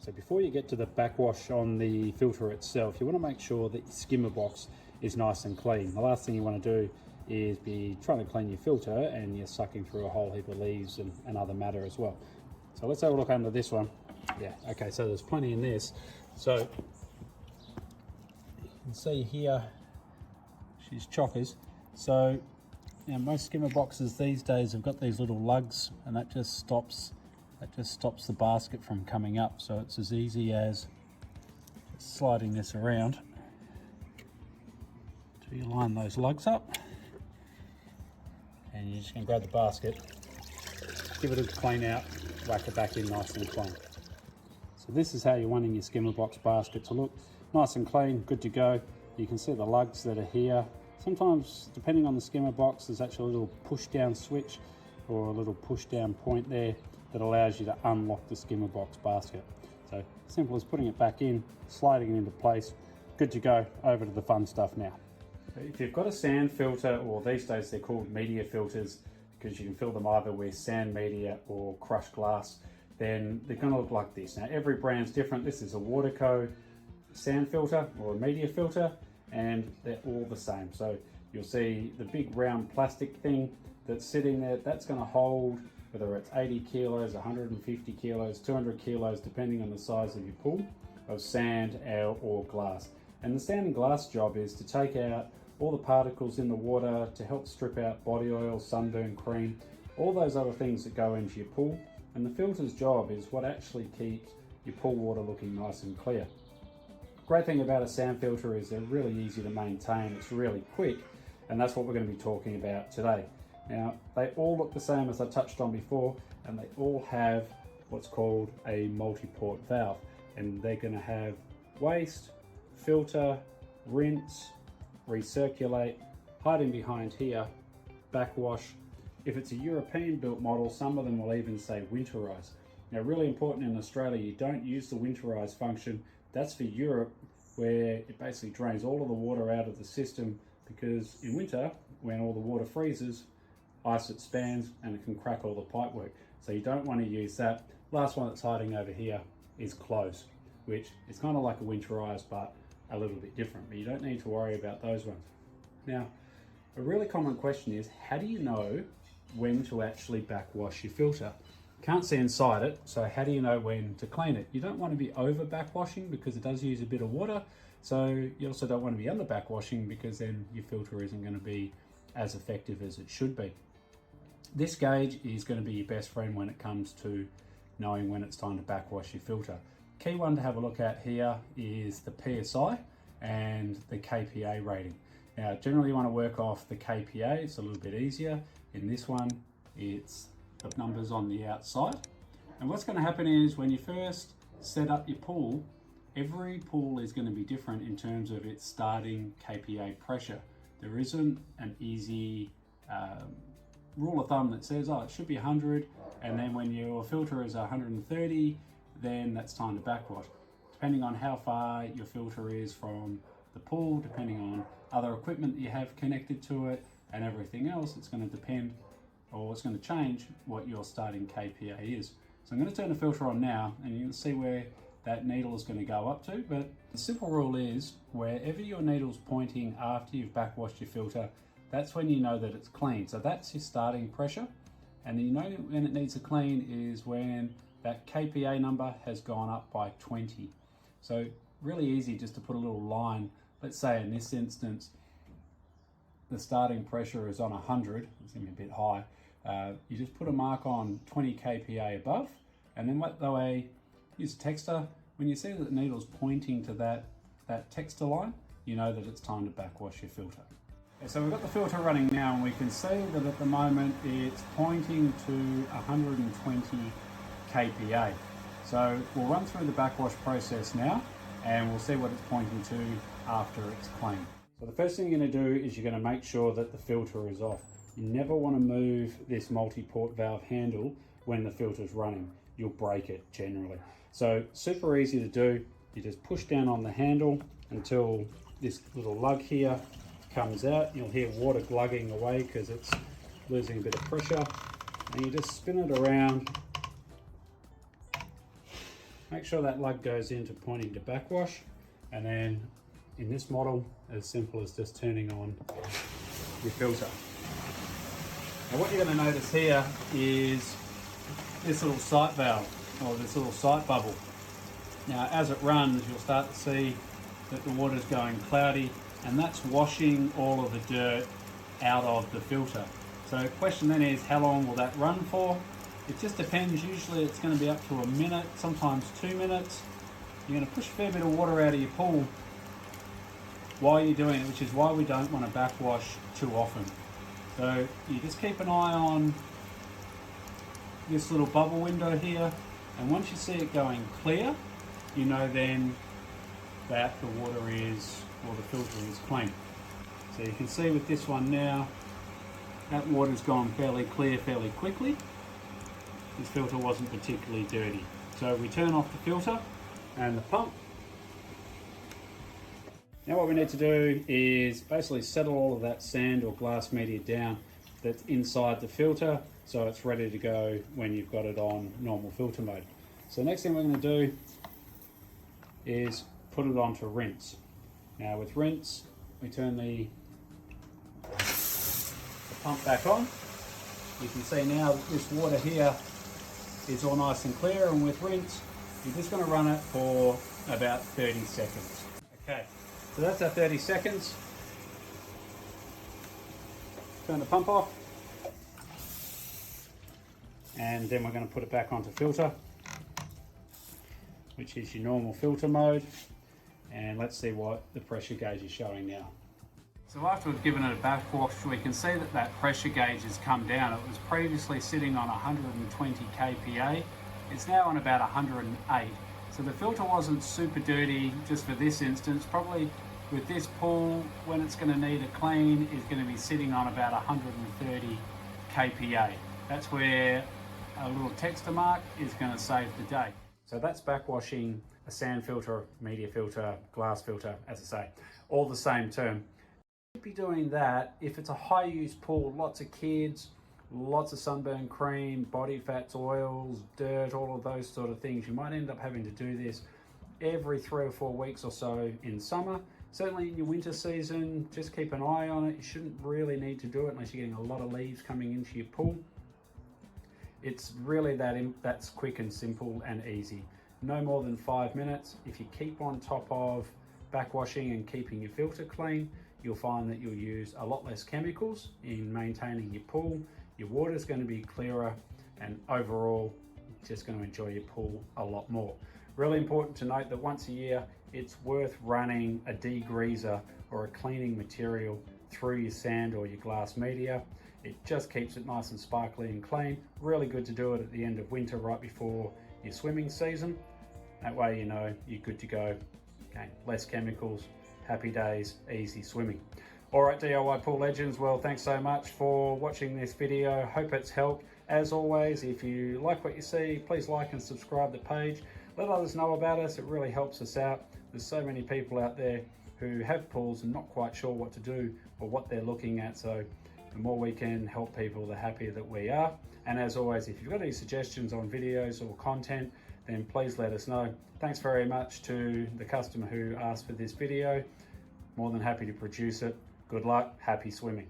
So before you get to the backwash on the filter itself, you want to make sure that your skimmer box is nice and clean. The last thing you want to do is be trying to clean your filter and you're sucking through a whole heap of leaves and other matter as well. So let's have a look under this one. Yeah, okay, so there's plenty in this. So you can see here, she's chockers. So now most skimmer boxes these days have got these little lugs, and that just stops the basket from coming up. So it's as easy as sliding this around till you line those lugs up, and you're just going to grab the basket, give it a clean out, whack it back in nice and clean. So this is how you're wanting your skimmer box basket to look. Nice and clean, good to go. You can see the lugs that are here. Sometimes, depending on the skimmer box, there's actually a little push down switch or a little push down point there that allows you to unlock the skimmer box basket. So simple as putting it back in, sliding it into place, good to go. Over to the fun stuff now. If you've got a sand filter, or these days they're called media filters because you can fill them either with sand media or crushed glass, then they're going to look like this. Now every brand's different. This is a Waterco sand filter or a media filter, and they're all the same. So you'll see the big round plastic thing that's sitting there, that's going to hold whether it's 80 kilos, 150 kilos, 200 kilos, depending on the size of your pool, of sand or glass. And the sand and glass job is to take out all the particles in the water, to help strip out body oil, sunburn cream, all those other things that go into your pool. And the filter's job is what actually keeps your pool water looking nice and clear. Great thing about a sand filter is they're really easy to maintain, it's really quick, and that's what we're going to be talking about today. Now, they all look the same as I touched on before, and they all have what's called a multi-port valve, and they're going to have waste, filter, rinse, recirculate, hiding behind here, backwash. If it's a European built model, some of them will even say winterize. Now, really important in Australia, you don't use the winterize function. That's for Europe, where it basically drains all of the water out of the system, because in winter, when all the water freezes, ice expands and it can crack all the pipework. So you don't want to use that. Last one that's hiding over here is close, which is kind of like a winterize, but a little bit different, but you don't need to worry about those ones. Now, a really common question is, how do you know when to actually backwash your filter? Can't see inside it, so how do you know when to clean it? You don't want to be over backwashing because it does use a bit of water. So you also don't want to be under backwashing because then your filter isn't going to be as effective as it should be. This gauge is going to be your best friend when it comes to knowing when it's time to backwash your filter. Key one to have a look at here is the PSI and the KPA rating. Now, generally you want to work off the KPA, it's a little bit easier. In this one, it's the numbers on the outside. And what's going to happen is when you first set up your pool, every pool is going to be different in terms of its starting KPA pressure. There isn't an easy rule of thumb that says, oh, it should be 100, and then when your filter is 130, then that's time to backwash. Depending on how far your filter is from the pool, depending on other equipment that you have connected to it and everything else, it's going to depend, or it's going to change what your starting KPA is. So I'm going to turn the filter on now, and you can see where that needle is going to go up to. But the simple rule is, wherever your needle's pointing after you've backwashed your filter, that's when you know that it's clean. So that's your starting pressure. And then you know when it needs a clean is when that KPA number has gone up by 20. So really easy just to put a little line. Let's say in this instance, the starting pressure is on 100, it's going to be a bit high. You just put a mark on 20 KPA above, and then that way, use a texter. When you see that the needle's pointing to that texter line, you know that it's time to backwash your filter. Okay, so we've got the filter running now, and we can see that at the moment it's pointing to 120 KPA. So we'll run through the backwash process now, and we'll see what it's pointing to after it's clean. So the first thing you're going to do is you're going to make sure that the filter is off. You never want to move this multi-port valve handle when the filter's running. You'll break it generally. So super easy to do. You just push down on the handle until this little lug here comes out. You'll hear water glugging away because it's losing a bit of pressure. And you just spin it around Make sure that lug goes into pointing to backwash, and then in this model, as simple as just turning on your filter. Now what you're going to notice here is this little sight valve, or this little sight bubble. Now as it runs, you'll start to see that the water's going cloudy, and that's washing all of the dirt out of the filter. So the question then is, how long will that run for? It just depends. Usually it's going to be up to a minute, sometimes 2 minutes. You're going to push a fair bit of water out of your pool while you're doing it, which is why we don't want to backwash too often. So you just keep an eye on this little bubble window here, and once you see it going clear, you know then that the water is, or the filter is clean. So you can see with this one now, that water's gone fairly clear fairly quickly. This filter wasn't particularly dirty. So we turn off the filter and the pump. Now what we need to do is basically settle all of that sand or glass media down that's inside the filter, so it's ready to go when you've got it on normal filter mode. So the next thing we're going to do is put it onto rinse. Now with rinse, we turn the pump back on. You can see now that this water here is all nice and clear, and with rinse, you're just going to run it for about 30 seconds. Okay, so that's our 30 seconds. Turn the pump off, and then we're going to put it back onto filter, which is your normal filter mode, and let's see what the pressure gauge is showing now. So after we've given it a backwash, we can see that that pressure gauge has come down. It was previously sitting on 120 kPa. It's now on about 108. So the filter wasn't super dirty just for this instance. Probably with this pool, when it's going to need a clean, is going to be sitting on about 130 kPa. That's where a little texture mark is going to save the day. So that's backwashing a sand filter, media filter, glass filter, as I say, all the same term. Be doing that if it's a high use pool, lots of kids, lots of sunburn cream, body fats, oils, dirt, all of those sort of things. You might end up having to do this every 3 or 4 weeks or so in summer. Certainly in your winter season, just keep an eye on it. You shouldn't really need to do it unless you're getting a lot of leaves coming into your pool. It's really that's quick and simple and easy. No more than 5 minutes. If you keep on top of backwashing and keeping your filter clean, you'll find that you'll use a lot less chemicals in maintaining your pool. Your water's going to be clearer, and overall, you're just going to enjoy your pool a lot more. Really important to note that once a year, it's worth running a degreaser or a cleaning material through your sand or your glass media. It just keeps it nice and sparkly and clean. Really good to do it at the end of winter, right before your swimming season. That way you know you're good to go. Okay, less chemicals, happy days, easy swimming. All right, DIY Pool Legends, well, thanks so much for watching this video. Hope it's helped. As always, if you like what you see, please like and subscribe the page. Let others know about us. It really helps us out. There's so many people out there who have pools and not quite sure what to do or what they're looking at. So the more we can help people, the happier that we are. And as always, if you've got any suggestions on videos or content, then please let us know. Thanks very much to the customer who asked for this video. More than happy to produce it. Good luck, happy swimming.